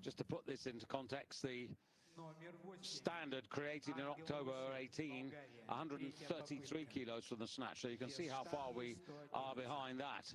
Just to put this into context, the standard created in October 18, 133 kilos from the snatch. So you can see how far we are behind that.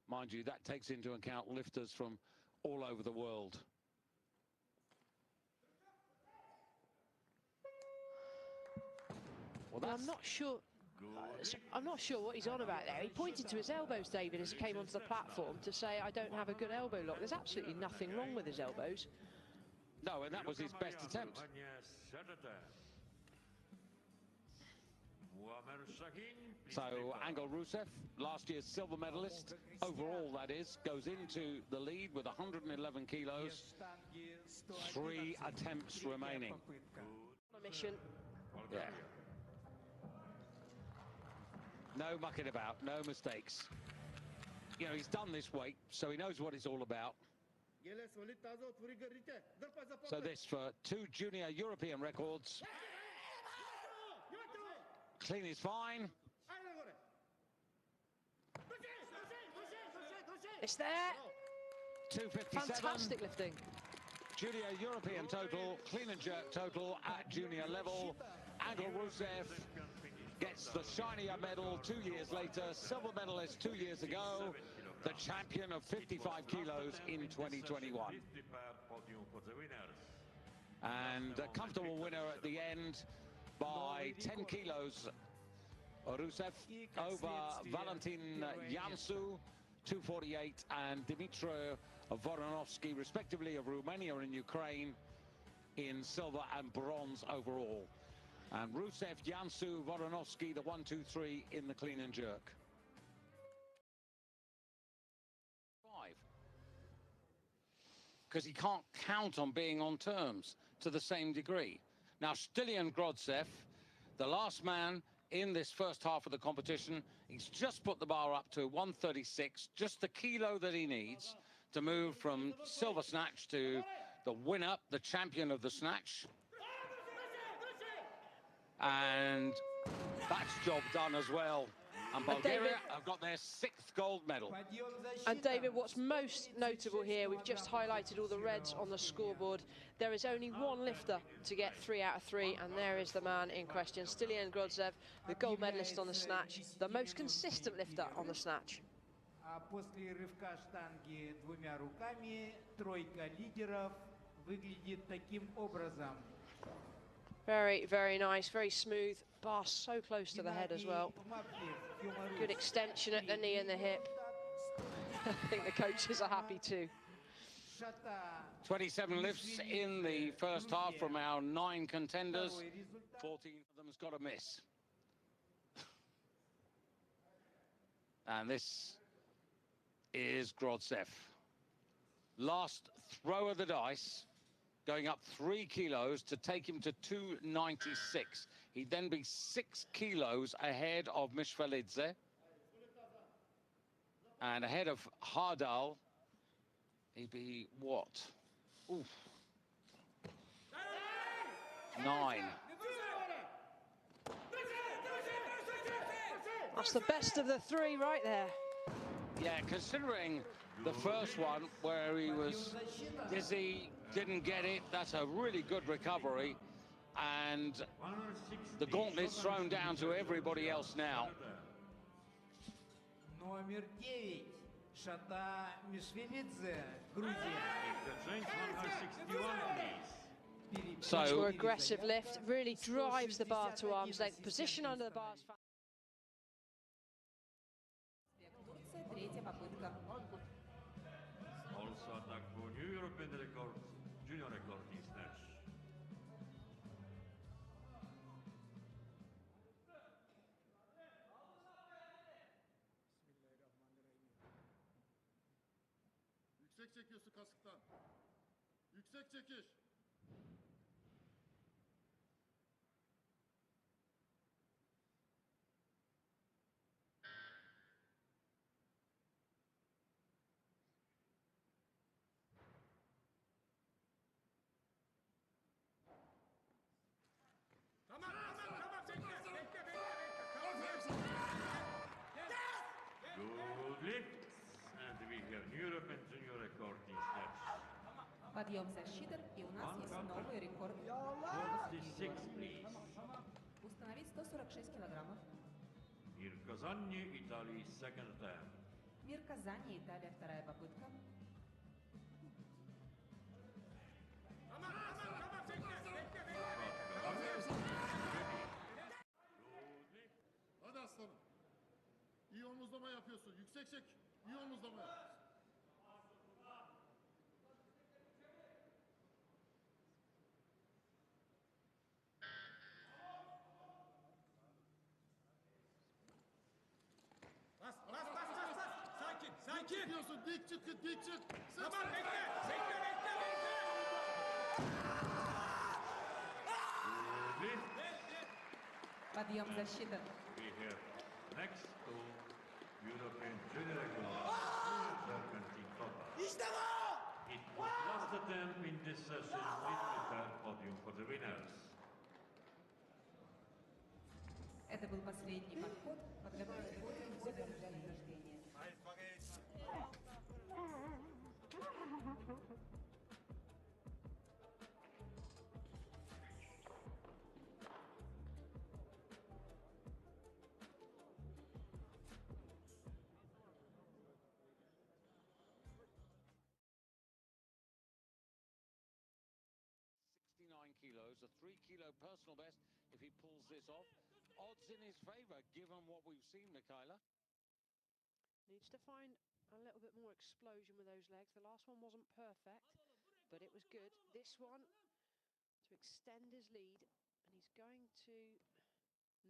Mind you, that takes into account lifters from all over the world. Well, I'm not sure. I'm not sure what he's on about there. He pointed to his elbows, David, as he came onto the platform to say, I don't have a good elbow lock. There's absolutely nothing wrong with his elbows. No, and that was his best attempt. So Anton Rusev, last year's silver medalist, overall that is, goes into the lead with 111 kilos, 3 attempts remaining. On a mission. Yeah. No mucking about, no mistakes. You know, he's done this weight, so he knows what it's all about. So this for 2 junior European records. Clean is fine. It's there. 257. Fantastic lifting. Junior European total, clean and jerk total at junior level. Anton Rusev gets the shinier medal 2 years later, silver medalist 2 years ago, the champion of 55 kilos in 2021. And a comfortable winner at the end by 10 kilos. Rusev over Valentin Jansu, 248, and Dmytro Chumak, respectively, of Romania and Ukraine, in silver and bronze overall. And Rusev, Jansu, Voronovsky, the 1, 2, 3 in the clean and jerk. 5. Because he can't count on being on terms to the same degree. Now, Stiyan Grozdev, the last man in this first half of the competition, he's just put the bar up to 136, just the kilo that he needs to move from silver snatch to the winner, the champion of the snatch. And that's job done as well. And Bulgaria have got their 6th gold medal. And David, what's most notable here, we've just highlighted all the reds on the scoreboard. There is only one lifter to get 3 out of 3, and there is the man in question, Stiyan Grozdev, the gold medalist on the snatch, the most consistent lifter on the snatch. После рывка штанги 2 руками тройка лидеров выглядит таким образом. Very, very nice, very smooth. Bar so close to the head as well. Good extension at the knee and the hip. I think the coaches are happy too. 27 lifts in the first half from our 9 contenders. 14 of them has got a miss. And this is Grozdev. Last throw of the dice, going up 3 kilos to take him to 296. He'd then be 6 kilos ahead of Mishvelidze. And ahead of Hardal, he'd be what? Oof. 9. That's the best of the 3 right there. Yeah, considering the first one where he was dizzy, didn't get it, that's a really good recovery. And the gauntlet's thrown down to everybody else now. Номер 9. Шата Мишвелидзе, Грузия. So, much more aggressive lift, really drives the bar to arm's length. Position under the bar is Also attack for new European record, junior record in snatch. Yüksek çekiyorsun kasıktan. Yüksek çekiş. Tamam, bekle. Good lift, and we have new European junior record in snatch. Подъем защиты, и у нас есть новый рекорд. 46, please. Установить 146 килограммов. Мир Казани, Italy, second attempt. Мир Казани, Италия, вторая попытка. Hadi aslanım. İyi omuzlama yapıyorsun. Yüksek çek. İyi omuzlama yap. Bas, bas, bas, bas, bas. Sakin, Dik sakin. çıkıyorsun. Dik çık, dik çık. Sık Tamam, sık. bekle, bekle, bekle, bekle. Подъем защиты. We have next to European Junior Record, Serpentine Copa. It was last attempt in this session with the third podium for the winners. Это был последний подход. Подготовить подиум для награждения. Kilos, a 3-kilo personal best if he pulls this off. Odds in his favour, given what we've seen, Michaela. Needs to find a little bit more explosion with those legs. The last one wasn't perfect, but it was good. This one, to extend his lead, and he's going to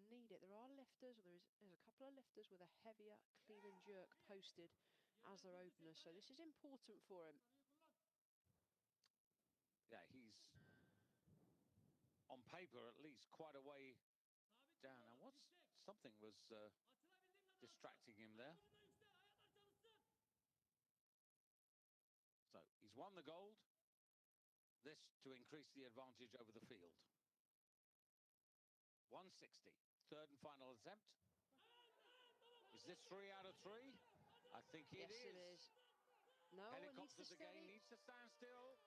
need it. There are lifters, there's a couple of lifters with a heavier clean and jerk posted as their opener, so this is important for him. Yeah, he's on paper at least quite a way down. Now something was distracting him there. So he's won the gold. This to increase the advantage over the field. 160, third and final attempt. Is this 3 out of 3? I think it is. Yes, it is. No, Helicopters again, needs to stand still.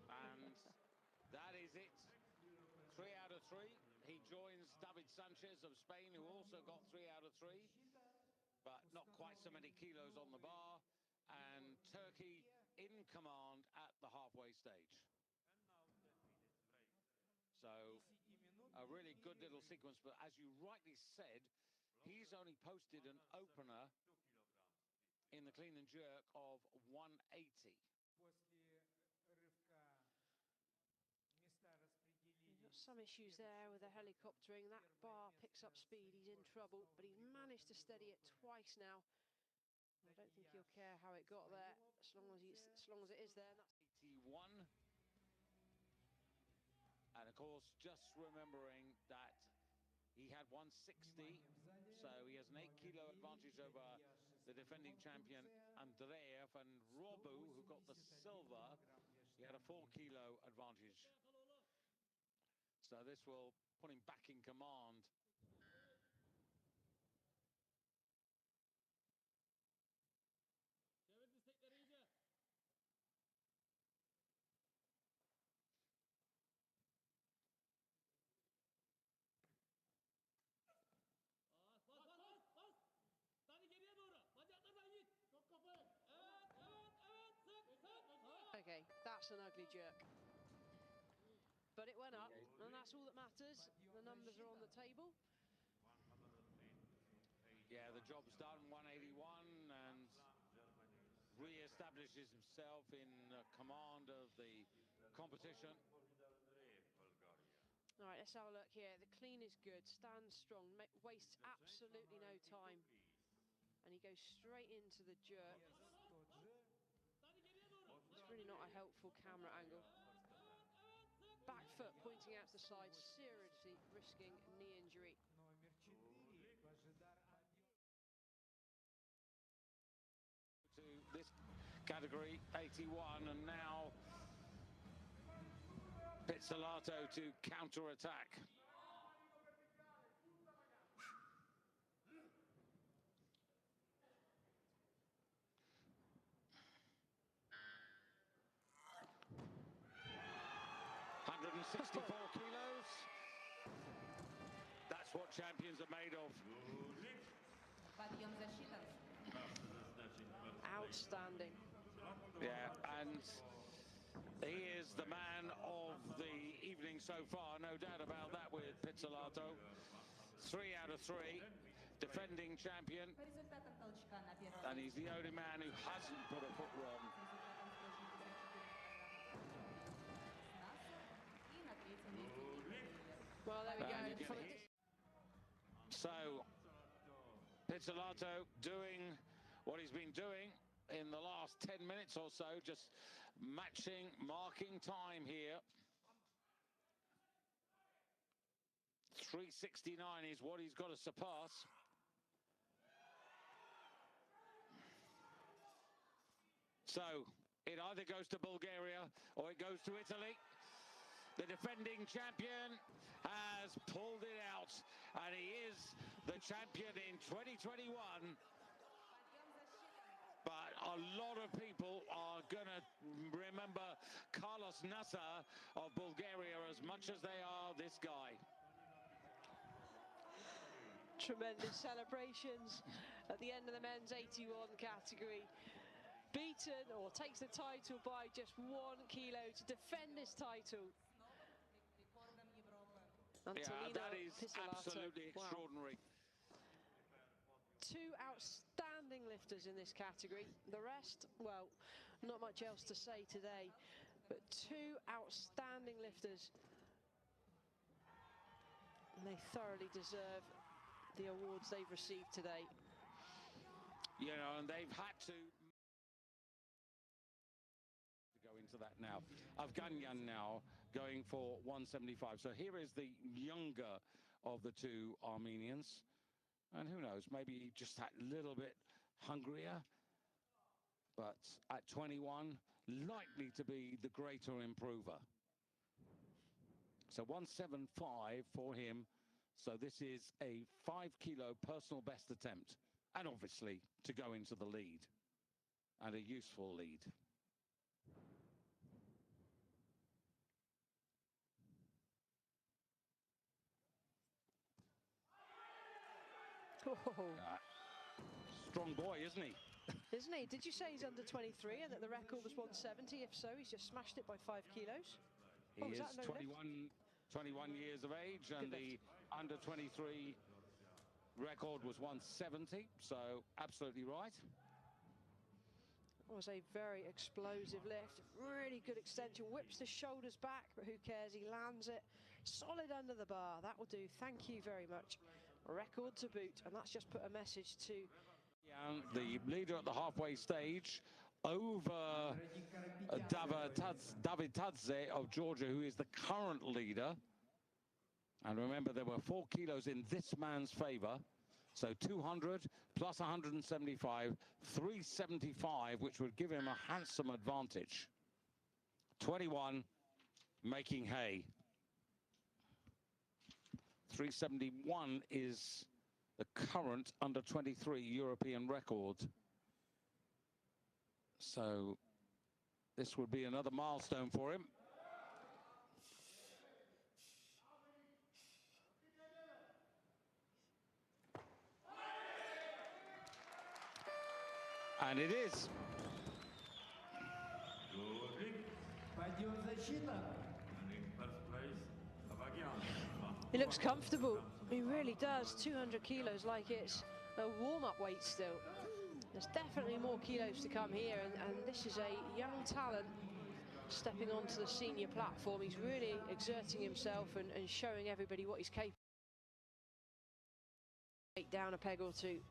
And that is it. 3 out of 3. He joins David Sanchez of Spain, who also got 3 out of 3, but not quite so many kilos on the bar. And Turkey in command at the halfway stage. So a really good little sequence, but as you rightly said, he's only posted an opener in the clean and jerk of 180. He's got some issues there with the helicoptering. That bar picks up speed, he's in trouble, but he's managed to steady it twice now. I don't think he'll care how it got there, as long as it is there. 81. And of course, just remembering that he had 160, so he has an 8-kilo advantage over the defending champion Andreev, and Robu, who got the silver, he had a 4-kilo advantage. So this will put him back in command. Okay, that's an ugly jerk. But it went up, and that's all that matters. The numbers are on the table. Yeah, the job's done, 181, and re-establishes himself in command of the competition. All right, let's have a look here. The clean is good, stands strong, wastes absolutely no time. And he goes straight into the jerk. It's really not a helpful camera angle. Back foot pointing out to the side, seriously risking knee injury. To this category, 81, and now Pizzolato to counter-attack. 64 kilos. That's what champions are made of. Подъем засчитан. Outstanding. Yeah, and he is the man of the evening so far, no doubt about that, with Pizzolato. 3 out of 3, defending champion, По результатам толчка на первом and he's the only man who hasn't put a foot wrong. и на третьем месте. Well, there we And go. From So, Pizzolato doing what he's been doing in the last 10 minutes or so, just matching, marking time here. 369 is what he's got to surpass. So, it either goes to Bulgaria or it goes to Italy. The defending champion has pulled it out, and he is the champion in 2021. But a lot of people are going to remember Carlos Nasser of Bulgaria as much as they are this guy. tremendous celebrations at the end of the men's 81 category. Beaten, or takes the title by just 1 kilo to defend his title. Antonino That is Pizzolato. absolutely Wow. extraordinary. 2 outstanding lifters in this category. The rest, well, not much else to say today, but 2 outstanding lifters. And they thoroughly deserve the awards they've received today. You know, and they've had to go into that now. Avagyan now going for 175. So here is the younger of the 2 Armenians. And who knows, maybe just that little bit hungrier. But at 21, likely to be the greater improver. So 175 for him. So this is a 5 kilo personal best attempt. And obviously to go into the lead. And a useful lead. Oh. Strong boy, isn't he? Isn't he? Did you say he's under 23 and that the record was 170? If so, he's just smashed it by 5 kilos. He Oh, was is that no 21 years of age, and the under 23 record was 170, so absolutely right. It was a very explosive lift, really good extension, whips the shoulders back, but who cares, he lands it solid under the bar. That will do, thank you very much. Record to boot, and that's just put a message to the leader at the halfway stage over Dmytro of Georgia, who is the current leader. And remember, there were 4 kilos in this man's favor. So 200 plus 175, 375, which would give him a handsome advantage. 21, making hay. 371 is the current under 23 European record. So this would be another milestone for him. And it is. Подъем засчитан. He looks comfortable. He really does. 200 kilos, like it's a warm-up weight still. There's definitely more kilos to come here, and this is a young talent stepping onto the senior platform. He's really exerting himself and showing everybody what he's capable of. Down a peg or 2.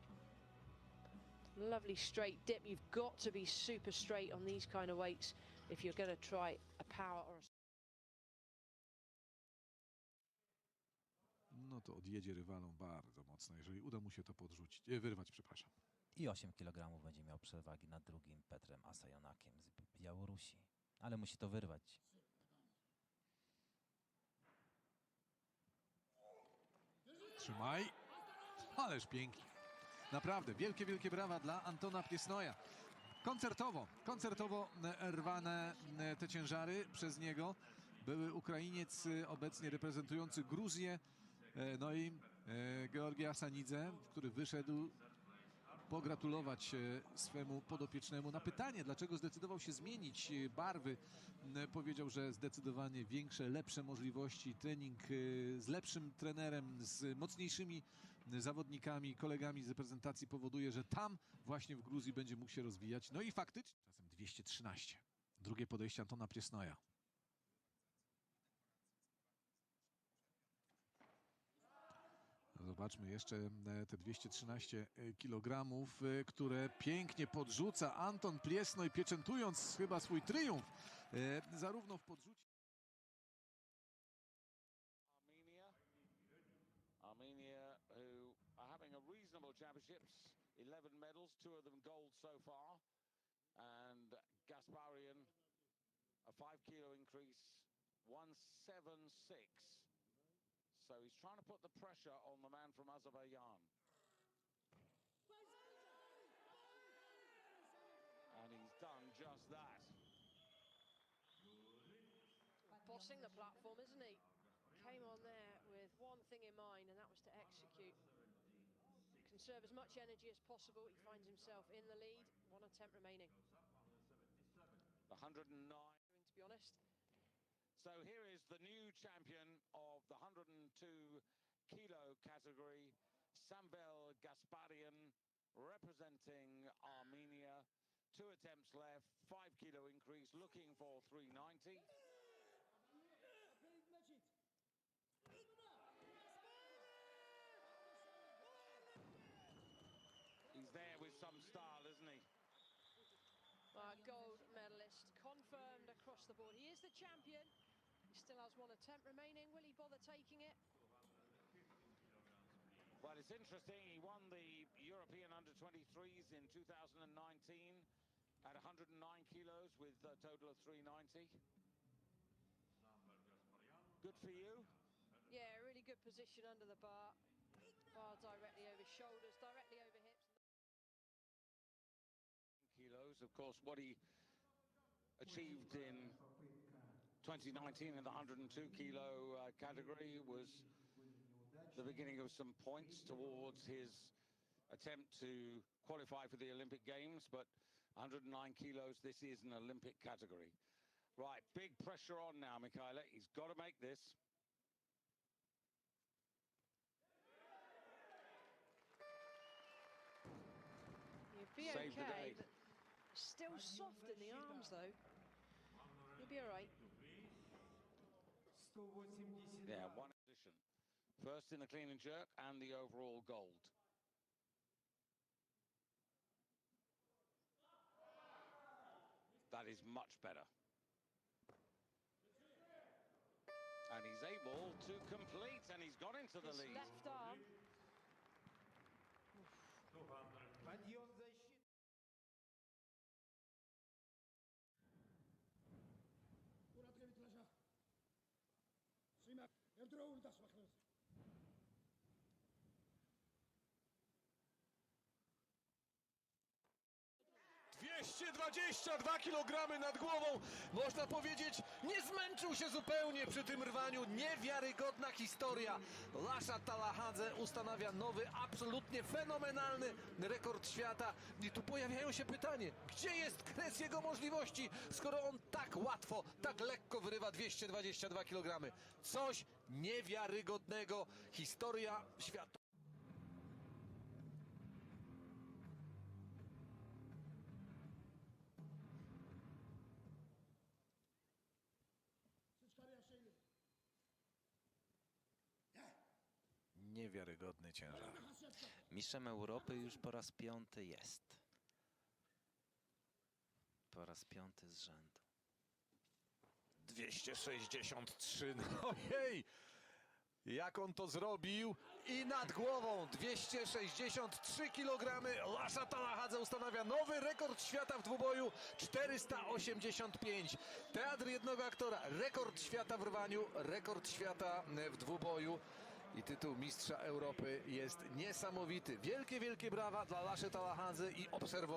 Lovely straight dip. You've got to be super straight on these kind of weights if you're going to try a power or a... No to odjedzie rywalom bardzo mocno, jeżeli uda mu się to wyrwać, przepraszam. I 8 kg będzie miał przewagi nad drugim Petrem Asajonakiem z Białorusi. Ale musi to wyrwać. Trzymaj. Ależ pięknie. Naprawdę, wielkie, wielkie brawa dla Antona Pliesnoia. Koncertowo rwane te ciężary przez niego. były Ukrainiec obecnie reprezentujący Gruzję, no i Georgia Asanidze, który wyszedł pogratulować swemu podopiecznemu. Na pytanie, dlaczego zdecydował się zmienić barwy, powiedział, że zdecydowanie większe, lepsze możliwości, trening z lepszym trenerem, z mocniejszymi zawodnikami, kolegami z reprezentacji powoduje, że tam właśnie w Gruzji będzie mógł się rozwijać. No i faktycznie czasem 213. Drugie podejście Antona Pliesnoia. Zobaczmy jeszcze te 213 kg, które pięknie podrzuca Anton Pliesnoi, pieczętując chyba swój triumf zarówno w podrzucie. Armenia, who are having a reasonable championships, 11 medals, 2 of them gold so far, and Gasparyan, a 5-kilo increase, 176. So he's trying to put the pressure on the man from Azerbaijan. And he's done just that. Bossing the platform, isn't he? Came on there with one thing in mind, and that was to execute. Conserve as much energy as possible. He finds himself in the lead. One attempt remaining. 109. To be honest. So here is the new champion of the 102-kilo category, Samvel Gasparyan, representing Armenia. 2 attempts left, 5-kilo increase, looking for 390. He's there with some style, isn't he? Gold medalist confirmed across the board. He is the champion. He still has 1 attempt remaining. Will he bother taking it? Well, it's interesting. He won the European under-23s in 2019 at 109 kilos with a total of 390. Good for you. Yeah, really good position under the bar. Bar directly over shoulders, directly over hips. Kilos, of course, what he achieved in 2019 in the 102-kilo category was the beginning of some points towards his attempt to qualify for the Olympic Games, but 109 kilos, this is an Olympic category. Right, big pressure on now, Mikhaila. He's got to make this. You'd be Saved the okay, day. but still soft in the arms, though. You'll be all right. Yeah, 1 position. First in the clean and jerk and the overall gold. That is much better. And he's able to complete, and he's got into the His lead. left arm. Подъем защиты. Murat Levit Lasha. Szymak, Dmytro Chumak. 222 kg nad głową, można powiedzieć, nie zmęczył się zupełnie przy tym rwaniu. Niewiarygodna historia. Lasha Talakhadze ustanawia nowy, absolutnie fenomenalny rekord świata. I tu pojawiają się pytanie, gdzie jest kres jego możliwości, skoro on tak łatwo, tak lekko wyrywa 222 kg. Coś niewiarygodnego. Historia świata. Niewiarygodny ciężar. Mistrzem Europy już po raz 5. jest. Po raz 5. z rzędu. 263, no ojej! Jak on to zrobił? I nad głową 263 kg. Lasha Talakhadze ustanawia nowy rekord świata w dwuboju. 485. Teatr jednego aktora. Rekord świata w rwaniu. Rekord świata w dwuboju. I tytuł mistrza Europy jest niesamowity. Wielkie, wielkie brawa dla Laszy Talakhadze i obserwowania.